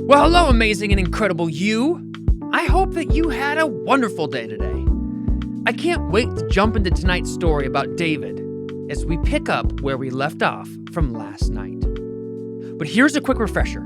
Well, hello, amazing and incredible you. I hope that you had a wonderful day today. I can't wait to jump into tonight's story about David as we pick up where we left off from last night. But here's a quick refresher.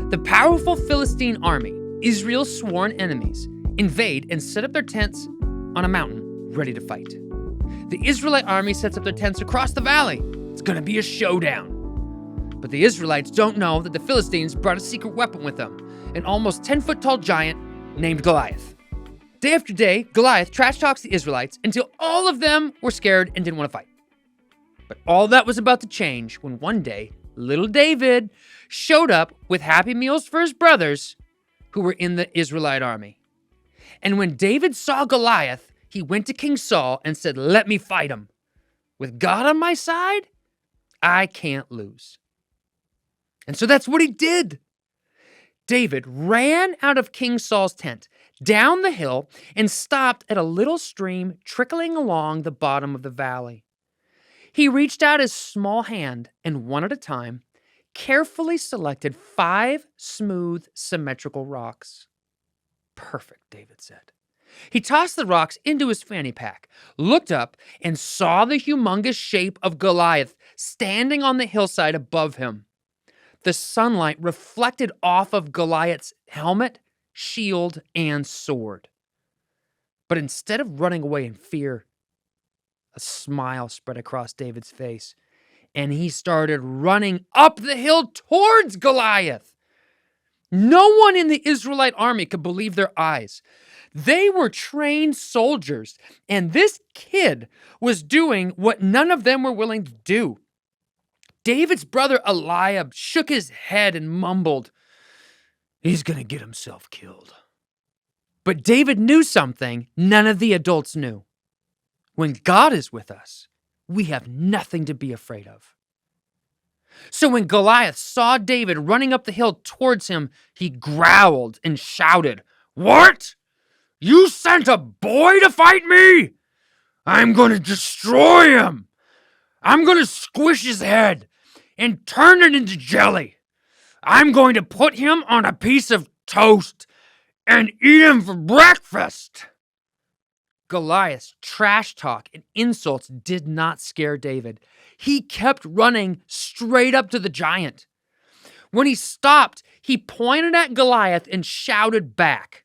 The powerful Philistine army, Israel's sworn enemies, invade and set up their tents on a mountain ready to fight. The Israelite army sets up their tents across the valley. It's going to be a showdown. But the Israelites don't know that the Philistines brought a secret weapon with them, an almost 10-foot-tall giant named Goliath. Day after day, Goliath trash talks the Israelites until all of them were scared and didn't want to fight. But all that was about to change when one day, little David showed up with Happy Meals for his brothers who were in the Israelite army. And when David saw Goliath, he went to King Saul and said, "Let me fight him. With God on my side, I can't lose." And so that's what he did. David ran out of King Saul's tent, down the hill, and stopped at a little stream trickling along the bottom of the valley. He reached out his small hand and one at a time, carefully selected 5 smooth, symmetrical rocks. "Perfect," David said. He tossed the rocks into his fanny pack, looked up, and saw the humongous shape of Goliath standing on the hillside above him. The sunlight reflected off of Goliath's helmet, shield, and sword. But instead of running away in fear, a smile spread across David's face, and he started running up the hill towards Goliath. No one in the Israelite army could believe their eyes. They were trained soldiers, and this kid was doing what none of them were willing to do. David's brother Eliab shook his head and mumbled, "He's going to get himself killed." But David knew something none of the adults knew. When God is with us, we have nothing to be afraid of. So when Goliath saw David running up the hill towards him, he growled and shouted, "What? You sent a boy to fight me? I'm going to destroy him. I'm going to squish his head and turn it into jelly. I'm going to put him on a piece of toast and eat him for breakfast." Goliath's trash talk and insults did not scare David. He kept running straight up to the giant. When he stopped, he pointed at Goliath and shouted back,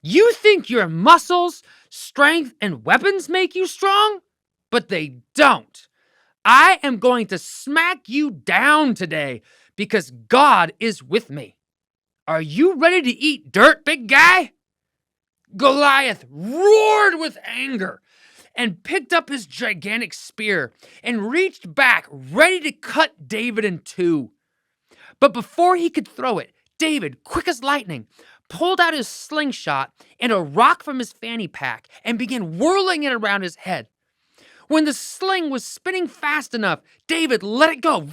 "You think your muscles, strength, and weapons make you strong? But they don't. I am going to smack you down today because God is with me. Are you ready to eat dirt, big guy?" Goliath roared with anger and picked up his gigantic spear and reached back, ready to cut David in two. But before he could throw it, David, quick as lightning, pulled out his slingshot and a rock from his fanny pack and began whirling it around his head. When the sling was spinning fast enough, David let it go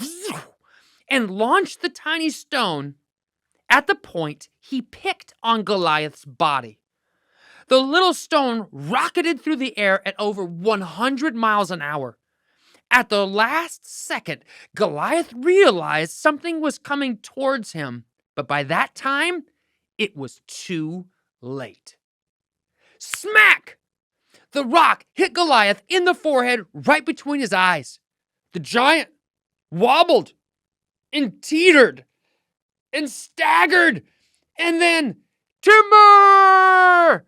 and launched the tiny stone at the point he picked on Goliath's body. The little stone rocketed through the air at over 100 miles an hour. At the last second, Goliath realized something was coming towards him, but by that time, it was too late. Smack! The rock hit Goliath in the forehead right between his eyes. The giant wobbled and teetered and staggered and then, "Timber!"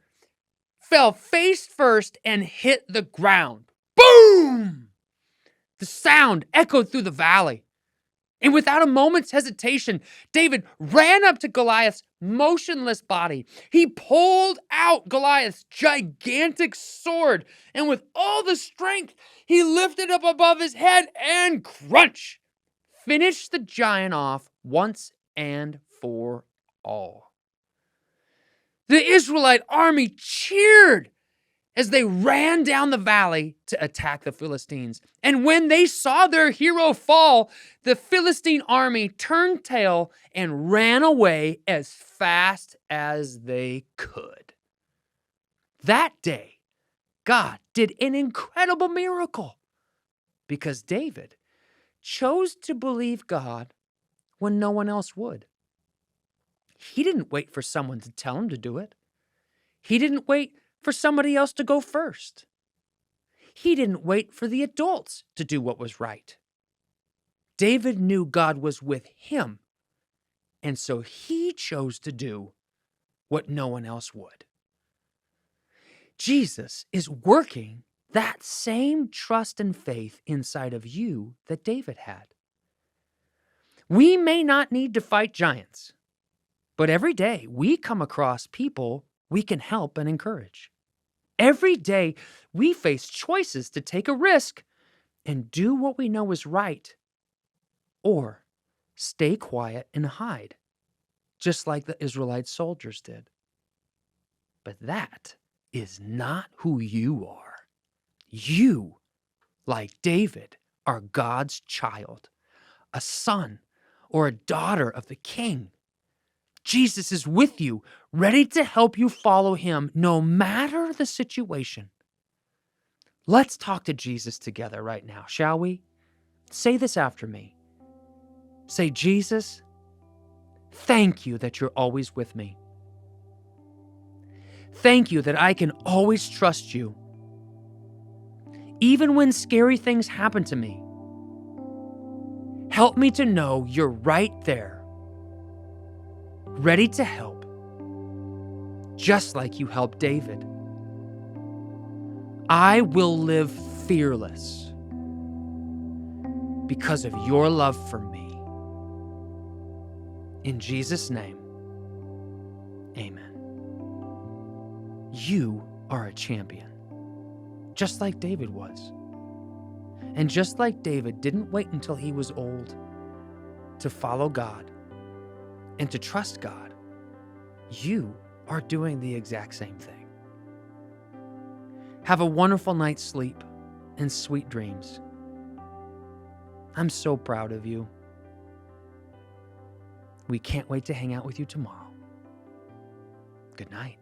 fell face first and hit the ground. Boom! The sound echoed through the valley. And without a moment's hesitation, David ran up to Goliath's motionless body. He pulled out Goliath's gigantic sword, and with all the strength, he lifted up above his head and crunch! Finished the giant off once and for all. The Israelite army cheered as they ran down the valley to attack the Philistines. And when they saw their hero fall, the Philistine army turned tail and ran away as fast as they could. That day, God did an incredible miracle because David chose to believe God when no one else would. He didn't wait for someone to tell him to do it. He didn't wait for somebody else to go first. He didn't wait for the adults to do what was right. David knew God was with him, and so he chose to do what no one else would. Jesus is working that same trust and faith inside of you that David had. We may not need to fight giants, but every day we come across people we can help and encourage. Every day we face choices to take a risk and do what we know is right, or stay quiet and hide, just like the Israelite soldiers did. But that is not who you are. You, like David, are God's child, a son or a daughter of the King. Jesus is with you, ready to help you follow him no matter the situation. Let's talk to Jesus together right now, shall we? Say this after me. Say, Jesus, thank you that you're always with me. Thank you that I can always trust you. Even when scary things happen to me, help me to know you're right there, ready to help, just like you helped David. I will live fearless because of your love for me. In Jesus' name, amen. You are a champion, just like David was. And just like David didn't wait until he was old to follow God and to trust God, you are doing the exact same thing. Have a wonderful night's sleep and sweet dreams. I'm so proud of you. We can't wait to hang out with you tomorrow. Good night.